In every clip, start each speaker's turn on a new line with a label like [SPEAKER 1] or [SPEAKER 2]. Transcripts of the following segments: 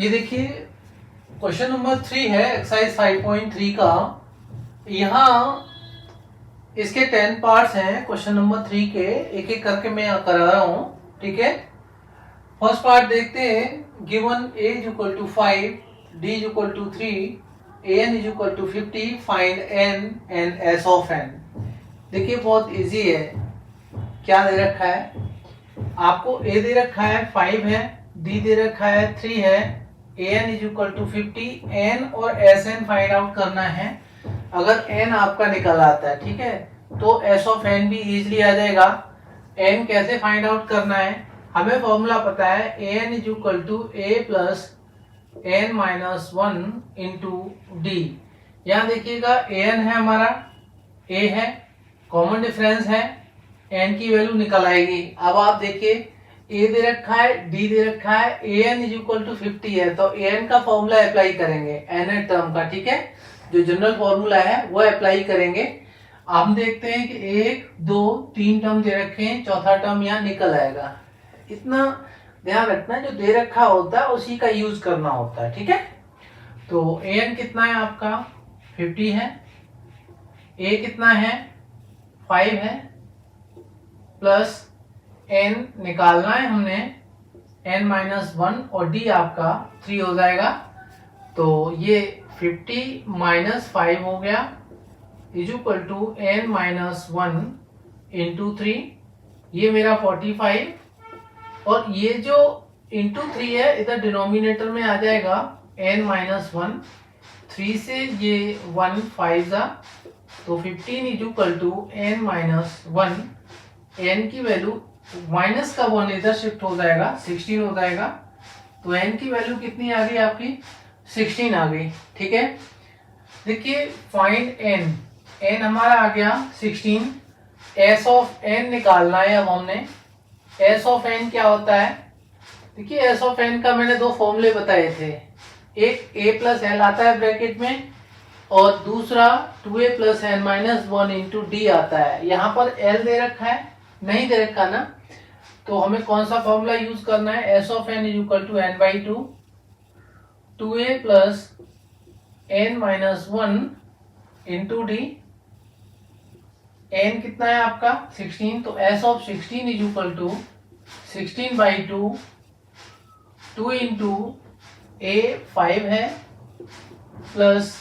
[SPEAKER 1] ये देखिए question number 3 है एक्सरसाइज 5.3 का। यहाँ इसके 10 पार्ट्स हैं क्वेश्चन नंबर 3 के, एक एक करके मैं करा रहा हूँ। ठीक है, फर्स्ट पार्ट देखते हैं। Given a is equal to 5, d is equal to 3, an is equal to 50, find n and s of n। देखिए बहुत इजी है। क्या दे रखा है आपको? a दे रखा है 5 है, d दे रखा है 3 है, an is equal to 50, n और sn फाइंड आउट करना है। अगर n आपका निकल आता है, ठीक है, तो s ऑफ n भी इजीली आ जाएगा। n कैसे फाइंड आउट करना है? हमें फॉर्मूला पता है an is equal to a plus n minus 1 into D. यहाँ देखिएगा an है हमारा, a है, कॉमन डिफरेंस है, n की वैल्यू निकल आएगी। अब आप देखिए a दे रखा है, d दे रखा है, an इज इक्वल टू 50 है, तो an का फॉर्मूला अप्लाई करेंगे nth टर्म का। ठीक है, जो जनरल फॉर्मूला है वो अप्लाई करेंगे। हम देखते हैं कि 1 2 3 टर्म दे रखे हैं, चौथा टर्म यहाँ निकल आएगा। इतना ध्यान रखना है, जो दे रखा होता है उसी का यूज करना होता है। ठीक है, तो an कितना है आपका? 50 है, a कितना है? 5 है, प्लस n निकालना है हमने, n माइनस 1, और d आपका 3 हो जाएगा। तो ये 50 माइनस 5 हो गया is equal to n minus 1 into 3, ये मेरा 45, और ये जो इंटू 3 है इधर डिनोमिनेटर में आ जाएगा n माइनस 1, 3 से ये 1 5 जा, तो 15 is equal to n minus 1, n की वैल्यू माइनस का 1 इधर शिफ्ट हो जाएगा, 16 हो जाएगा। तो n की वैल्यू कितनी आ गई आपकी? 16 आ गई। ठीक है, देखिए फाइंड n, n हमारा आ गया 16, s ऑफ n निकालना है। अब हमने s ऑफ n क्या होता है? देखिए s ऑफ n का मैंने दो फॉर्मूले बताए थे, एक a प्लस एल आता है ब्रैकेट में, और दूसरा 2a plus N minus 1 into D आता है। यहाँ पर l दे रखा है, नहीं दे रखा ना, तो हमें कौन सा फॉर्मूला यूज करना है? s of n is equal to n by 2, 2a plus n minus 1 into D. n कितना है आपका? 16, तो s of 16 is equal to 16 by 2, 2 into a 5 है, प्लस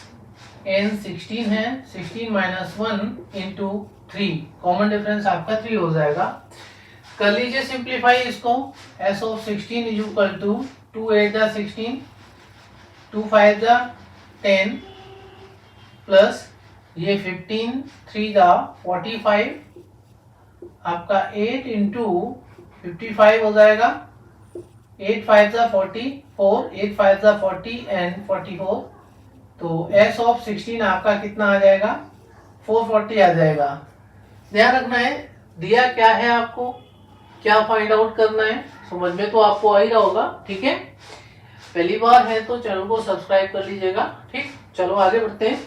[SPEAKER 1] n 16 है, 16 माइनस 1 इंटू 3, कॉमन डिफरेंस आपका 3 हो जाएगा। कर लीजिए सिंप्लीफाई इसको। s of 16 is equal to 2 8 जा 16, 2 5 जा 10, प्लस ये 15, 3 जा 45, आपका 8 इंटू 55 हो जाएगा, 8 5 जा 44, 8 5 जा 40 एंड 44, तो s ऑफ 16 आपका कितना आ जाएगा? 440 आ जाएगा। ध्यान रखना है दिया क्या है आपको, क्या फाइंड आउट करना है, समझ में तो आपको आ ही रहा होगा। ठीक है, पहली बार है तो चैनल को सब्सक्राइब कर लीजिएगा। ठीक, चलो आगे बढ़ते हैं।